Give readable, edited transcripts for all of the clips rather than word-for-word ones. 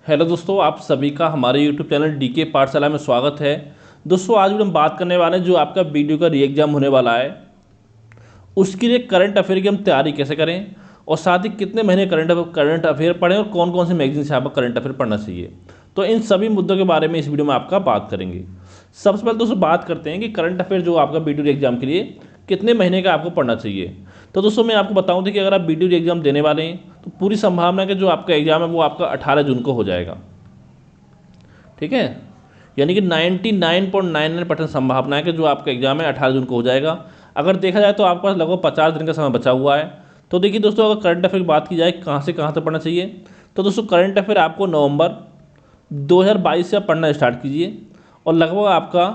Hello दोस्तों, आप सभी का हमारे यूट्यूब चैनल डीके पाठशाला में स्वागत है। दोस्तों, आज हम बात करने वाले हैं जो आपका वीडियो का री एग्ज़ाम होने वाला है उसके लिए करंट अफेयर की हम तैयारी कैसे करें और साथ ही कितने महीने करंट अफेयर पढ़ें और कौन कौन से मैगजीन से आपको करंट अफेयर पढ़ना चाहिए। तो इन सभी मुद्दों के बारे में इस वीडियो में आपका बात करेंगे। सबसे पहले दोस्तों बात करते हैं कि करंट अफेयर जो आपका वीडियो री एग्ज़ाम के लिए कितने महीने का आपको पढ़ना चाहिए। तो दोस्तों मैं आपको बताऊं कि अगर आप वीडियो री एग्ज़ाम देने वाले हैं तो पूरी संभावना है कि जो आपका एग्ज़ाम है वो आपका 18 जून को हो जाएगा। ठीक है, यानी कि 99.99% संभावना है कि जो आपका एग्जाम है 18 जून को हो जाएगा। अगर देखा जाए तो आपके पास लगभग 50 दिन का समय बचा हुआ है। तो देखिए दोस्तों, अगर करंट अफेयर की बात की जाए कहाँ से कहाँ तक पढ़ना चाहिए, तो दोस्तों करंट अफेयर आपको नवंबर 2022 से आप पढ़ना स्टार्ट कीजिए और लगभग आपका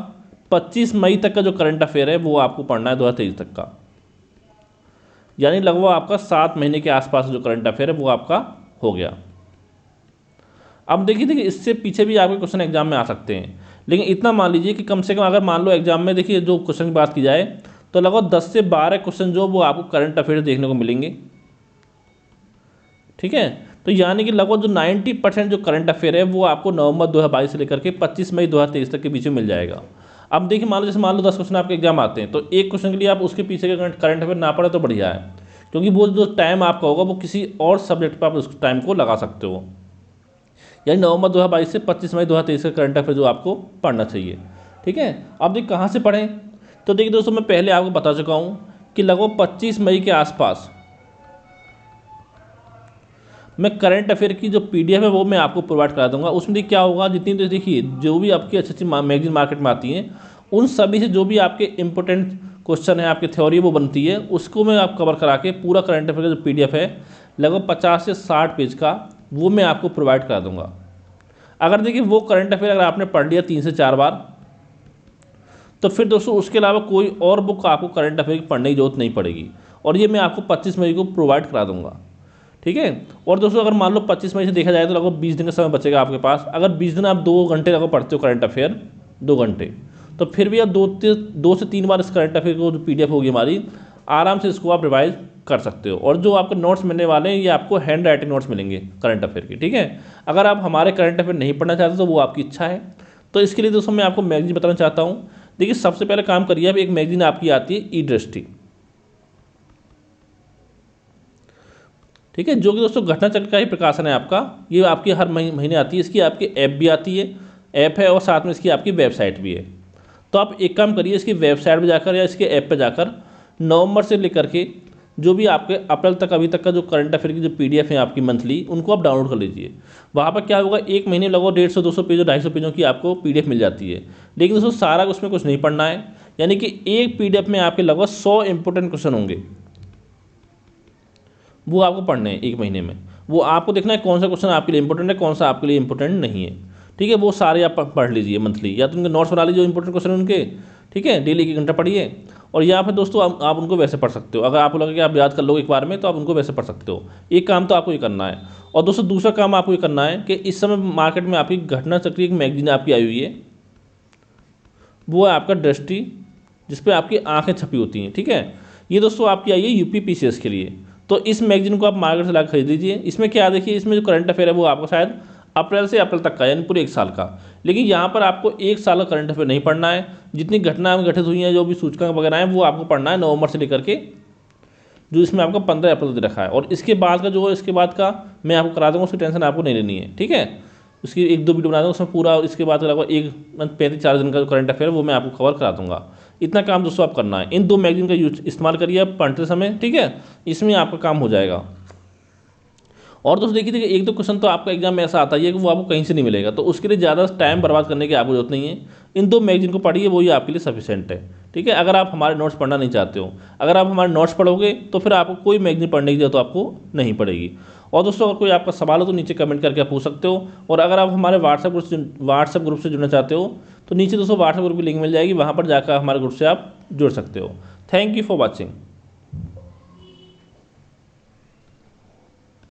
25 मई तक का जो करंट अफेयर है वो आपको पढ़ना है 2023 तक का, यानी लगभग आपका 7 महीने के आसपास जो करंट अफेयर है वो आपका हो गया। अब देखिए इससे पीछे भी आपके क्वेश्चन एग्जाम में आ सकते हैं, लेकिन इतना मान लीजिए कि कम से कम अगर मान लो एग्जाम में देखिए जो क्वेश्चन की बात की जाए तो लगभग 10 से 12 क्वेश्चन जो वो आपको करंट अफेयर देखने को मिलेंगे। ठीक है, तो यानी कि लगभग जो 90% जो करंट अफेयर है वो आपको नवंबर 2022 से लेकर के 25 मई 2023 तक के बीच में मिल जाएगा। अब देखिए मान लो 10 क्वेश्चन आपके एग्जाम आते हैं तो एक क्वेश्चन के लिए आप उसके पीछे के करंट अफेयर ना पढ़े तो बढ़िया है, क्योंकि वो जो टाइम आपका होगा वो किसी और सब्जेक्ट पर आप उस टाइम को लगा सकते हो। यानी नवंबर 2022 से 25 मई 2023 का करंट अफेयर जो आपको पढ़ना चाहिए। ठीक है, अब देखिए कहाँ से पढ़ें, तो देखिए दोस्तों मैं पहले आपको बता चुका हूँ कि लगभग 25 मई के आसपास मैं करंट अफेयर की जो पीडीएफ है वो मैं आपको प्रोवाइड करा दूंगा। उसमें देखिए क्या होगा, जितनी तो देखिए जो भी आपकी अच्छी अच्छी मैगजीन मार्केट में आती हैं उन सभी से जो भी आपके इंपॉर्टेंट क्वेश्चन है, आपकी थ्योरी वो बनती है, उसको मैं आप कवर करा के पूरा करंट अफेयर का जो पीडीएफ है लगभग 50 से 60 पेज का वो मैं आपको प्रोवाइड करा दूंगा। अगर देखिए वो करंट अफेयर अगर आपने पढ़ लिया 3 से 4 बार तो फिर दोस्तों उसके अलावा कोई और बुक आपको करंट अफेयर की पढ़ने की जरूरत नहीं पड़ेगी, और ये मैं आपको 25 मई को प्रोवाइड करा दूंगा। ठीक है, और दोस्तों अगर मान लो 25 मई से देखा जाए तो लगभग 20 दिन का समय बचेगा आपके पास। अगर 20 दिन आप 2 घंटे लगभग पढ़ते हो करंट अफेयर 2 घंटे, तो फिर भी आप 2 से 3 बार इस करंट अफेयर को जो पीडीएफ होगी हमारी आराम से इसको आप रिवाइज कर सकते हो। और जो आपके नोट्स मिलने वाले हैं ये आपको हैंड राइटिंग नोट्स मिलेंगे करंट अफेयर की। ठीक है, अगर आप हमारे करंट अफेयर नहीं पढ़ना चाहते तो वो आपकी इच्छा है। तो इसके लिए दोस्तों मैं आपको मैगजीन बताना चाहता हूँ। देखिए सबसे पहले काम करिए, अब एक मैगजीन आपकी आती है ई दृष्टि। ठीक है, जो कि दोस्तों घटना चक्र का ही प्रकाशन है आपका, ये आपकी हर महीने आती है। इसकी आपकी ऐप भी आती है, ऐप है, और साथ में इसकी आपकी वेबसाइट भी है। तो आप एक काम करिए, इसकी वेबसाइट पर जाकर या इसके ऐप पर जाकर नवंबर से लेकर के जो भी आपके अप्रैल तक अभी तक का जो करंट अफेयर की जो पीडीएफ है आपकी मंथली, उनको आप डाउनलोड कर लीजिए। वहाँ पर क्या होगा, एक महीने लगभग 150-200 पेज और 250 पेजों की आपको पीडीएफ मिल जाती है। लेकिन दोस्तों सारा उसमें कुछ नहीं पढ़ना है, यानी कि एक पीडीएफ में आपके लगभग 100 इंपॉर्टेंट क्वेश्चन होंगे, वो आपको पढ़ने हैं एक महीने में। वो आपको देखना है कौन सा क्वेश्चन आपके लिए इंपॉर्टेंट है, कौन सा आपके लिए इंपॉर्टेंट नहीं है। ठीक है, वो सारे आप पढ़ लीजिए मंथली, या तो उनके नोट्स बना लीजिए इंपॉर्टेंट क्वेश्चन उनके। ठीक है, डेली 1 घंटा पढ़िए, और या फिर दोस्तों आप उनको वैसे पढ़ सकते हो। अगर आपको लगे कि आप याद कर लोगे एक बार में तो आप उनको वैसे पढ़ सकते हो। एक काम तो आपको ये करना है। और दोस्तों दूसरा काम आपको ये करना है कि इस समय मार्केट में आपकी घटना चक्र एक मैगजीन आपकी आई हुई है, वो है आपका दृष्टि, जिसपे आपकी आंखें छपी होती हैं। ठीक है, ये दोस्तों आपकी आई है यूपी पीसीएस के लिए। तो इस मैगजीन को आप मार्केट से लाकर खरीद लीजिए। इसमें क्या देखिए, इसमें जो करंट अफेयर है वो आपको शायद अप्रैल से अप्रैल तक का, यानी पूरे 1 साल का। लेकिन यहाँ पर आपको 1 साल का करंट अफेयर नहीं पढ़ना है। जितनी घटनाएं घटित हुई हैं, जो भी सूचकांक वगैरह हैं, वो आपको पढ़ना है नवंबर से लेकर के जो इसमें आपको 15 अप्रैल तक रखा है। और इसके बाद का जो है, इसके बाद का मैं आपको करा दूँगा, उसकी टेंशन आपको नहीं लेनी है। ठीक है, उसकी 1-2 वीडियो बना दूँगा उसमें पूरा, इसके बाद लगभग 35-40 दिन का जो करंट अफेयर है वो मैं आपको कवर करा दूँगा। इतना काम दोस्तों आप करना है। इन 2 मैगजीन का यूज इस्तेमाल करिए आप पढ़ते समय। ठीक है, इसमें आपका काम हो जाएगा। और दोस्तों देखिए 1-2 क्वेश्चन तो आपका एग्जाम में ऐसा आता ही है कि वो आपको कहीं से नहीं मिलेगा, तो उसके लिए ज़्यादा टाइम बर्बाद करने की आपको जरूरत नहीं है। इन 2 मैगजीन को पढ़िए, वही आपके लिए सफिशिएंट है। ठीक है, अगर आप हमारे नोट्स पढ़ना नहीं चाहते हो, अगर आप हमारे नोट्स पढ़ोगे तो फिर आपको कोई मैगजीन पढ़ने की जरूरत आपको नहीं पड़ेगी। और दोस्तों अगर कोई आपका सवाल हो तो नीचे कमेंट करके आप पूछ सकते हो। और अगर आप हमारे व्हाट्सएप ग्रुप से जुड़ना चाहते हो तो नीचे दोस्तों व्हाट्सएप ग्रुप की लिंक मिल जाएगी, वहाँ पर जाकर हमारे ग्रुप से आप जुड़ सकते हो। Thank you for watching.